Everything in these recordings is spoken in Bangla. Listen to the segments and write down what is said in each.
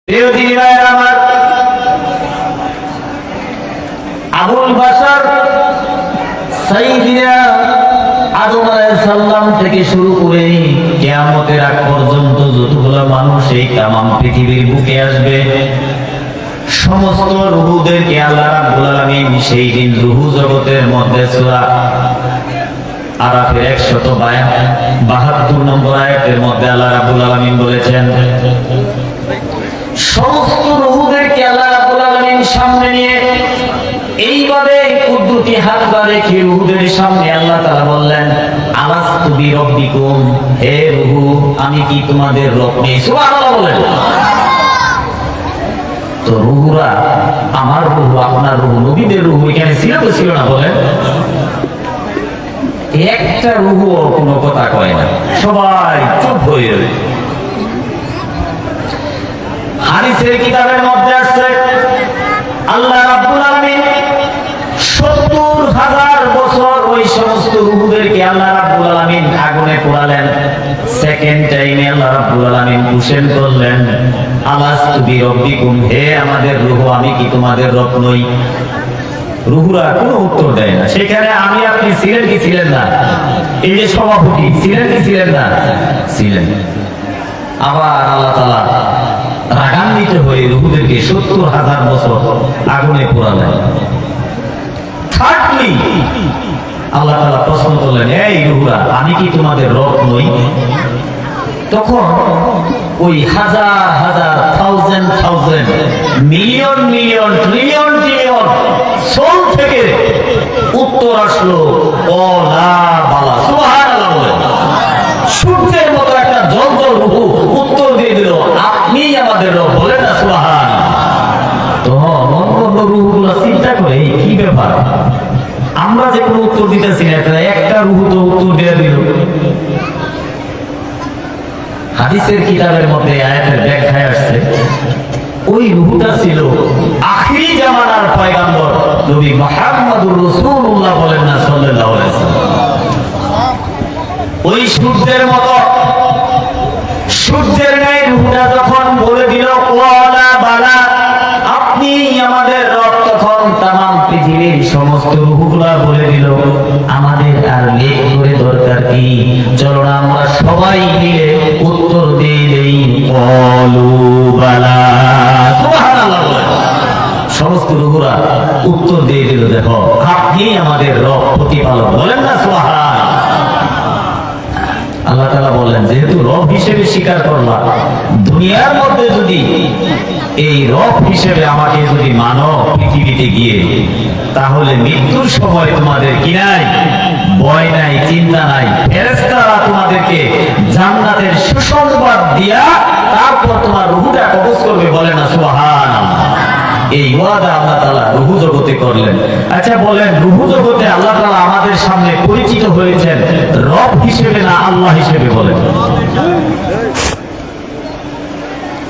প্রিয় দিনী ভাইয়েরা আমার, আবুল বাশার সাইয়্যিদিনা আদম আলাইহিস সালাম থেকে শুরু করে কিয়ামতের আগ পর্যন্ত যতগুলো মানুষ এই তামাম পৃথিবীর বুকে আসবে, সমস্ত রূহদেরকে আল্লাহ রাব্বুল আলামিন সেই দিন রূহ জগতের মধ্যে সূরা আরাফের 172 নম্বর আয়াতের মধ্যে আল্লাহ রাব্বুল আলামিন বলেছেন, সমস্ত রূহদেরকে আল্লাহ রাব্বুল আলামিন সামনে নিয়ে এইভাবে কুদরতি হাত রেখে রূহদের সামনে আল্লাহ তাআলা বললেন, আলাস্তু বিরব্বিকুম, হে রূহ আমি কি তোমাদের রব নেই? সুবহানাল্লাহ বলেন। তো রূহরা, আমার রূহ, আপনার রূহ, নবীদের রূহ এখানে ছিল তো ছিল না? বলেন, একটা রূহ কোনো কথা কয় না, সবাই চুপ হয়ে রয়ে। হাদিসের কিতাবের মধ্যে আছে আল্লাহ রাব্বুল আলামিন ৭০,০০০ বছর ওই সমস্ত রূহদেরকে আল্লাহ রাব্বুল আলামিন আগুনে পোড়ালেন। সেকেন্ড টাইমে আল্লাহ রাব্বুল আলামিন কোশ্চেন করলেন, আলাস্তু বিরব্বিকুম, হে আমাদের রূহ আমি কি তোমাদের রব নই? রূহরা কোনো উত্তর দেয় না। সেখানে আমি আপনি ছিলেন কি ছিলেন না? এই যে সভাপতি ছিলেন কি ছিলেন না? ছিলেন। আবার আল্লাহ তাআলা রাগান্বিত হয়ে রূহদেরকে ৭০,০০০ বছর আগুনে পোড়ালেন। থার্ডলি আল্লাহ তাআলা প্রশ্ন করলেন, এই রূহরা আমি কি তোমাদের রব নই? তখন ওই হাজার হাজার thousand thousand million million trillion trillion soul থেকে উত্তর আসলো, ওলা বালা। সুবহানাল্লাহ বলেন। সূর্যের মতো একটা জলজল রূহ উত্তর দিয়ে দিল, আপনিই আমাদের রব। বলেন না সুবহানাল্লাহ। তো অন্য রূহগুলো চিন্তা করে কি ব্যাপার, আমরা যে কোনো উত্তর দিতেছি না, একটা রূহ তো উত্তর দিয়ে দিল। হাদিসের কিতাবের মধ্যে আয়াতের ব্যাখ্যায় আসছে, ওই রূহটা ছিল আখিরি জামানার পয়গম্বর নবী মুহাম্মদুর রাসূলুল্লাহ। বলেন না সাল্লাল্লাহু আলাইহি ওয়াসাল্লাম। ওই সূর্যের মতো, সূর্যের ন্যায় রূহটা যখন বলে দিল ওয়ালা বালা আপনি আমাদের রব, তখন তামাম পৃথিবীর সমস্ত রূহগুলা বলে দিল, আমাদের আর লেট করে দরকার কি, চলো না আমরা সবাই মিলে উত্তর দিয়ে দেই, অলু বালা। সুবহানাল্লাহ বলেন। সমস্ত রূহরা উত্তর দিয়ে দিল, দেখো আপনি আমাদের রব, প্রতিপালক। বলেন না সুবহানাল্লাহ। আল্লাহ তাআলা বলেন, যেহেতু রব হিসেবে স্বীকার করলাম, দুনিয়ার মধ্যে যদি এই রব হিসেবে আমাকে যদি মানো পৃথিবীতে গিয়ে, তাহলে মৃত্যুর সময় তোমাদের কি নাই? ভয় নাই, চিন্তা নাই। ফেরেশতারা তোমাদেরকে জান্নাতের সুসংবাদ দিয়া তারপর তোমার রূহটা কবজ করবে। বলে না সুবহানাল্লাহ। এই ওয়াদা আল্লাহ তাআলা রূহ জগতে করলেন। আচ্ছা বলেন, রূহ জগতে আল্লাহ তাআলা আমাদের সামনে পরিচিত হয়েছেন রব হিসেবে না আল্লাহ হিসেবে? বলেন,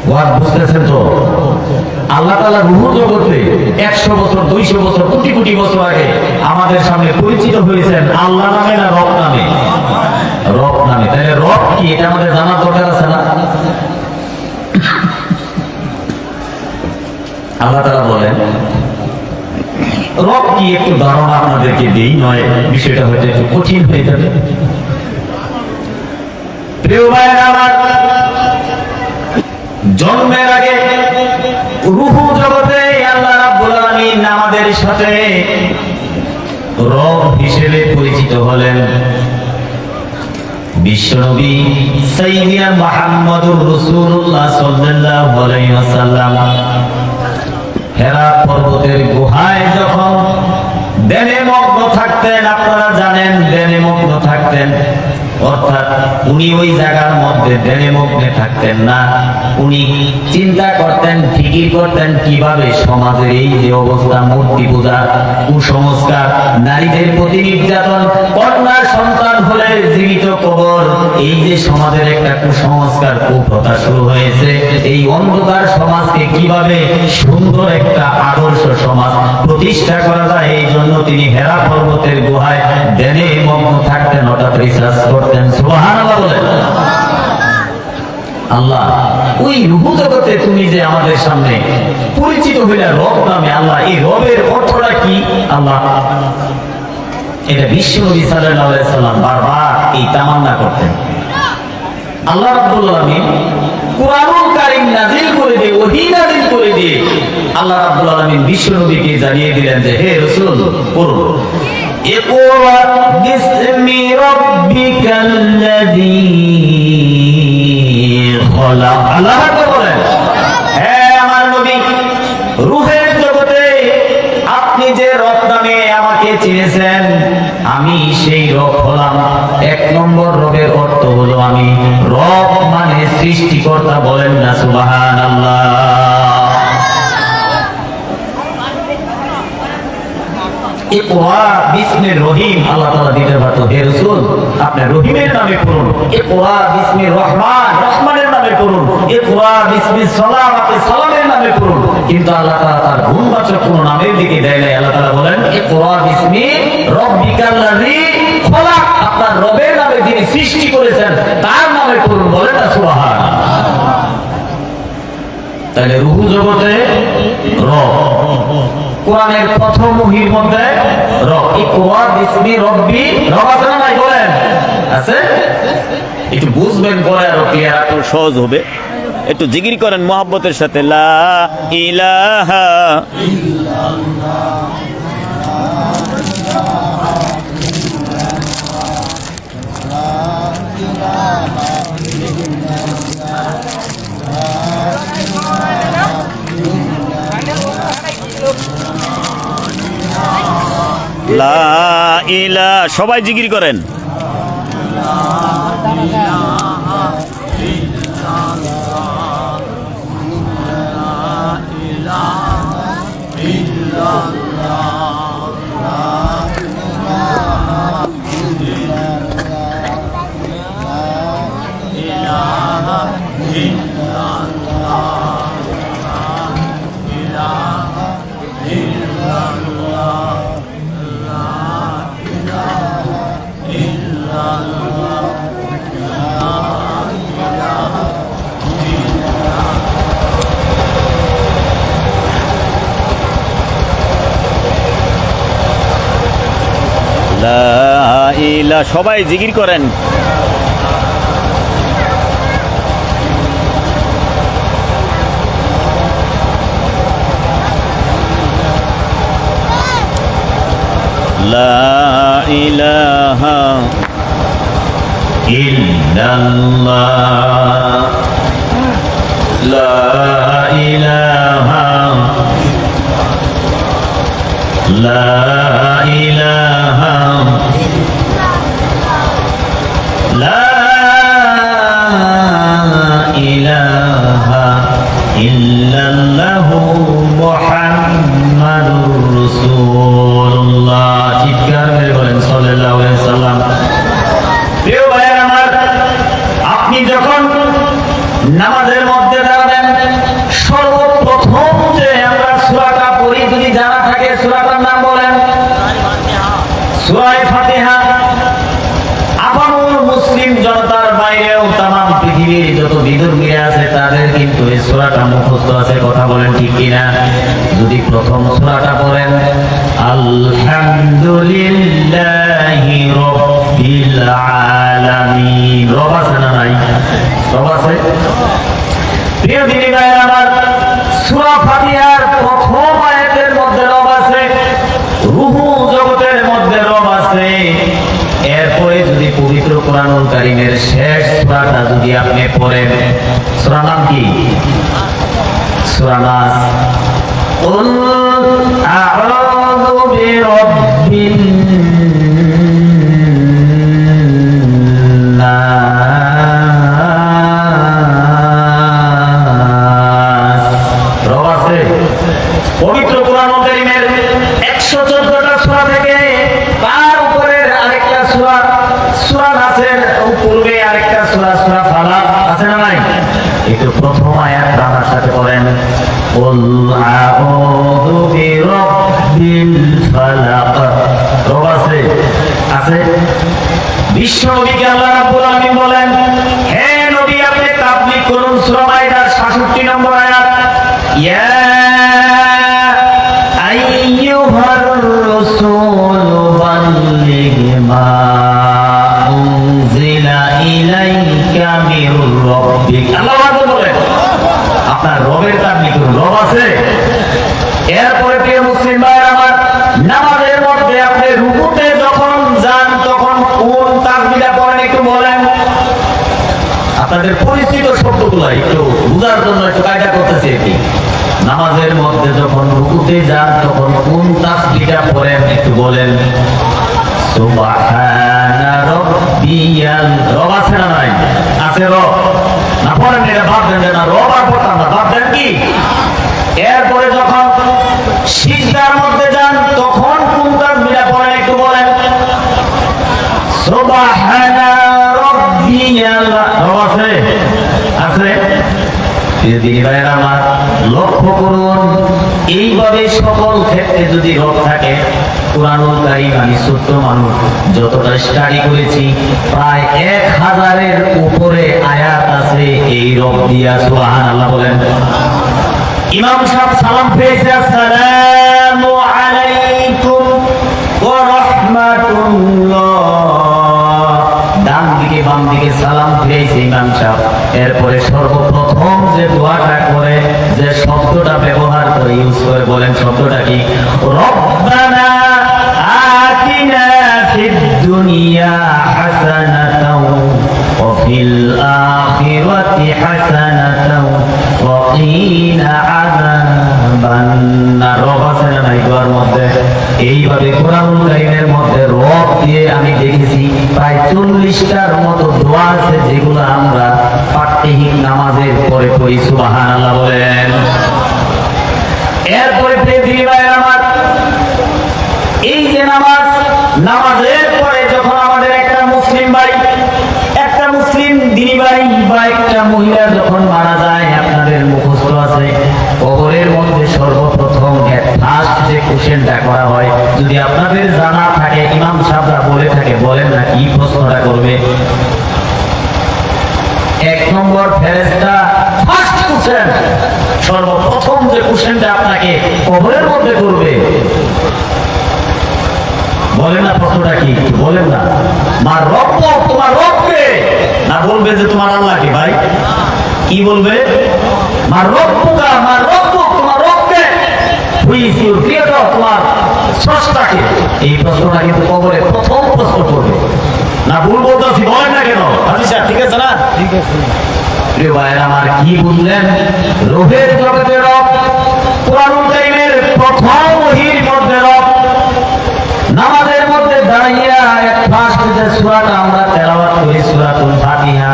ওয়াদ বুঝতেছেন তো? আল্লাহ তাআলা রূহ জগতে 100 বছর 200 বছর কোটি কোটি বছর আগে আমাদের সামনে পরিচিত হয়েছেন আল্লাহ নামে না রব নামে? রব নামে। তাহলে রব কি এটা আমাদের জানার দরকার আছে না? আল্লাহ তাআলা বলেন, রব কি একটু ধারণা আপনাদেরকে দিই, নয় বিষয়টা হয়তো একটু কঠিন হয়ে যাবে। প্রিয় ভাইয়েরা আমার, জন্মের আগে রূহ জগতে আল্লাহ রাব্বুল আলামিন আমাদের সাথে রব হিসেবে পরিচিত হলেন। বিশ্বনবী সাইয়্যিদুনা মুহাম্মদুর রাসূলুল্লাহ সাল্লাল্লাহু আলাইহি ওয়াসাল্লাম হেরা পর্বতের গুহায় যখন ধ্যানে মগ্ন থাকতেন, আপনারা জানেন ধ্যানে মগ্ন থাকতেন, অর্থাৎ উনি ওই জায়গার মধ্যে ধ্যানে মগ্নে থাকতেন না। উনি চিন্তা করতেন, ফিকির করতেন কিভাবে সমাজের এই যে অবস্থা, মূর্তি পূজা, কুসংস্কার, নারীদের প্রতি নির্যাতন, কন্যা সন্তান হলে জীবিত কবর, এই যে সমাজের একটা কুসংস্কার, কুপ্রথা শুরু হয়েছে, এই অন্ধকার সমাজকে কিভাবে সুন্দর একটা আদর্শ সমাজ প্রতিষ্ঠা করা যায়, এই জন্য তিনি হেরা পর্বতের গুহায় ধ্যানে মগ্ন থাকতেন। হঠাৎ রিসার্চ করতেন। সুবহানাল্লাহ বলেন। আল্লাহ ওই রূহ জগতে তুমি যে আমাদের সামনে পরিচিত হইলা রব নামে, আল্লাহ এই রবের অর্থটা কি আল্লাহ? এটা বিশ্ব নবী সাল্লাল্লাহু আলাইহি সাল্লাম বারবার এই তামান্না করতেন। আল্লাহ রাব্বুল আলামিন কুরআনুল কারীম নাযিল করে দিয়ে, ওহী নাযিল করে দিয়ে আল্লাহ রাব্বুল আলামিন বিশ্ব নবীকে জানিয়ে দিলেন যে হে রাসূল পড়ুন, ইকরা বিসমি রাব্বিকাল্লাযী খলাক। আল্লাহ বলেন হে আমার নবী, রূহের জগতে আপনি যে রব নামে আমাকে চিনেছেন, আমি সেই রব হলাম। এক নম্বর রবের অর্থ হলো আমি রব, মানে সৃষ্টিকর্তা। বলেন না সুবহানাল্লাহ। ইকরা বিসমি রহিম, আল্লাহ তাআলা দিতে পারতো হে রাসূল আপনি রহিমের নামে পড়ুন। ইকরা বিসমি রহমান, রহমানের নামে পড়ুন। ইকরা বিসমি সালাম, আপনি সালামের নামে পড়ুন। কিন্তু আল্লাহ তাআলা তার গুণবাচক কোন নামের দিকে দেয় নাই। আল্লাহ তাআলা বলেন ইকরা বিসমি রাব্বিকাল্লাযী খলাক, আপনার রবের নামে যিনি সৃষ্টি করেছেন তার নামে পড়ুন। বলেন না সুবহানাল্লাহ। তাহলে রূহ জগতে রব, কোরআনের প্রথম ওহীর মধ্যে রব। ইকরা বিসমি রাব্বি, রব আছে না নাই বলেন? আছে? একটু বুঝবেন পরে আরো ক্লিয়ার, একটু সহজ হবে। একটু জিকির করেন মহব্বতের সাথে, লা ইলাহা লা ইলাহা, সবাই জিকির করেন। লা ইলাহা, সবাই জিকির করেন। লা ইলাহা ইল্লাল্লাহ, লা ইলাহা, লা ইলাহা, লা ইলাহা ইল্লাল্লাহু মুহাম্মাদুর রাসূলুল্লাহ। চিৎকার করে বলেন সাল্লাল্লাহু আলাইহি সাল্লাম। প্রিয় ভাইরা আমার, আপনি যখন নামাজের মধ্যে দাঁড়াবেন, সর্বপ্রথম যে আমরা সূরাটা পড়ি, যদি জানা থাকে সূরাটার নাম বলেন সূরা ফাতিহা। আপামর মুসলিম জনতার বাইরেও তামাম পৃথিবীর যত বিধর্মীরা আছে তাদের কিন্তু এই সূরাটা মুখস্থ আছে। কথা বলেন ঠিক কিনা? যদি প্রথম সূরাটা পড়েন আলহামদুলিল্লাহি রাব্বিল আলামিন, রব আছে না নাই? রব আছে। প্রিয় দিনী ভাইরা আমার, সূরা ফাতিহার প্রথম আয়াতের মধ্যে রব আছে, রূহ জগতের মধ্যে রব আছে। এরপরে যদি পবিত্র কোরআনুল কারীমের শেষ সূরাটা যদি আপনি পড়েন, সূরার নাম কি? সূরা নাস। কুল আউযু বিরাব্বিন নাস, রব আছে। পবিত্র কোরআনুল কারীমের 114টা সূরা থেকে তার উপরে আরেকটা সূরা, সূরা নাসের পূর্বে আরেকটা সূরা, সূরা ফালাক আছে না নাই? একটু প্রথম আয়াত আমার সাথে পড়েন, কুল আউযু বিরাব্বিল ফালাক, রব আছে? আছে। বিশ্ব নবীকে আল্লাহ রাব্বুল আলামিন বলেন হে নবী, আপনি তাবলীগ করুন। সূরা মাইদার 66 নম্বর আয়াত, ইয়া আইয়ুহার রাসূল বাল্লিগ মা উনজিলা ইলাইকা মির রাব্বিক। আল্লাহ বলেন আপনার রবের তাবলীগ করুন। রব আছে। এরপরে প্রিয় মুসলিম ভাইরা আমার, নামাজের মধ্যে আপনি রুকুতে যখন যান তখন কোন তাকবীরটা পড়েন একটু বলেন। আপনাদের পরিচিত শব্দগুলো একটু বোঝার জন্য একটু কায়দা করতেছি আর কি। নামাজের মধ্যে যখন রুকুতে যান তখন কোন তাসবিহটা পড়েন একটু বলেন। সুবহানা রাব্বিয়াল। রব আছে না নাই? আছে রব। না পড়েন এটা বাদ দেন না, রব আর পড়তাম না, বাদ দেন কি? এরপরে যখন সিজদার মধ্যে যান তখন কোন তাসবিহটা পড়েন একটু বলেন। সুবহানা রাব্বিয়াল। রব আছে? আছে। আমার লক্ষ্য করুন, এইভাবে সকল ক্ষেত্রে যদি রব থাকে, কুরআনুল কারীম আমি ছোট্ট মানুষ যতটা স্টাডি করেছি প্রায় 1000-এর উপরে আয়াত আছে এই রব দিয়া। সুবহানাল্লাহ বলেন। ইমাম সাহেব সালাম পেয়েছে, আসসালামু আলাইকুম ওয়া রাহমাতুল্লাহ। ডান দিকে বাম দিকে সালাম ফিরেছে ইমাম সাহেব। এরপরে সর্বপ্রথম যে দোয়াটা করে, যে শব্দটা ব্যবহার করে ইউজ করে, বলেন শব্দটা কি? রব্বানা আতিনা ফিদ দুনিয়া হাসানাতাও ওয়া ফিল আখিরাতি হাসানাতাও ওয়া কিনা আযাবান নার। রব আছে না নাই দোয়ার মধ্যে? এইভাবে কুরআনুল কারীমের মধ্যে রব দিয়ে আমি দেখেছি প্রায় 40টার মতো দোয়া আছে যেগুলো আমরা পাঠ্যহীন নামাজের পরে পড়ি। সুবহানাল্লাহ বলেন। এরপরে প্রিয় ভাই আমার, এই যে নামাজের পরে যখন আমাদের একটা মুসলিম ভাই, একটা মুসলিম দিনী ভাই বা একটা মহিলা যখন মারা যায়, আপনাদের মুখস্থ আছে কবরের মধ্যে সর্বপ্রথম ফার্স্ট যে কোশ্চেনটা করা হয়, যদি আপনাদের জানা থাকে, ইমাম সাহেবরা বলে থাকে, বলেন না কি প্রশ্নটা করবে? 1 নম্বর ফেরেশতা ফার্স্ট কোশ্চেন, সর্বপ্রথম যে কোশ্চেনটা আপনাকে কবরের মধ্যে করবে, বলেন না প্রশ্নটা কি? বলেন না। মা রব্ব, তোমার রবকে? না বলবে যে তোমার আল্লাহকে। ভাই কি বলবে? মা রব্বুকা, মা রব্বুক, তোমার রবকে? হুই ইজ ইউর ক্রিয়েটর, তোমার স্রষ্টাকে? এই প্রশ্নটা কিন্তু কবরে প্রথম প্রশ্ন করবে। না ভুল বলতেছি, বলেন না কেন? হাজি সাহেব ঠিক আছে না? ঠিক আছে। প্রিয় ভাইয়েরা আমার, কি বুঝলেন? রবের জগতে রব, কুরআনুল কারীমের প্রথম ওহীর মধ্যে রব। নামাজের মধ্যে দাঁড়িয়ে ফার্স্ট যে সূরাটা আমরা তেলাওয়াত করি, সূরাতুল ফাতিহা,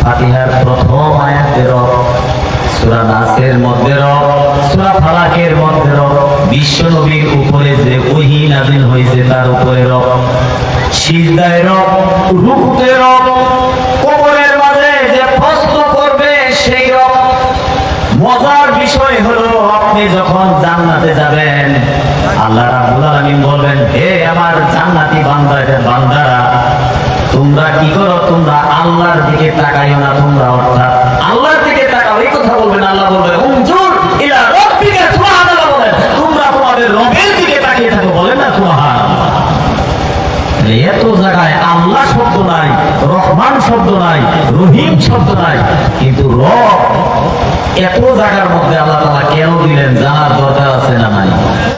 ফাতিহার প্রথম আয়াতে রব, সূরা নাসের মধ্যে রব, সূরা ফালাকের মধ্যে রব, বিশ্ব নবীর উপরে যে ওহী নাযিল হয়েছে তার উপরে রব, সিজদায় রব, রুকুতে রব, কবরের মাঝে যে প্রশ্ন করবে সেই রব। মজার বিষয় হলো, আপনি যখন জান্নাতে যাবেন, আল্লাহ রাব্বুল আলামিন বলবেন, হে আমার জান্নাতি বান্দারা, তোমরা কি করো? তোমরা আল্লাহর দিকে তাকাইও না, তোমরা অর্থাৎ আল্লাহর দিকে তাকাও। এই কথা বলবেন। আল্লাহ বলবেন, উনজুর ইলা রাব্বিকা। সুবহানাল্লাহ বলেন। তোমরা তোমাদের রবের দিকে তাকিয়ে থাকো। বলেন না সুবহানাল্লাহ। এত জায়গায় আল্লাহ শব্দ নাই, রহমান শব্দ নাই, রহিম শব্দ নাই, কিন্তু রব এত জায়গার মধ্যে আল্লাহ তাআলা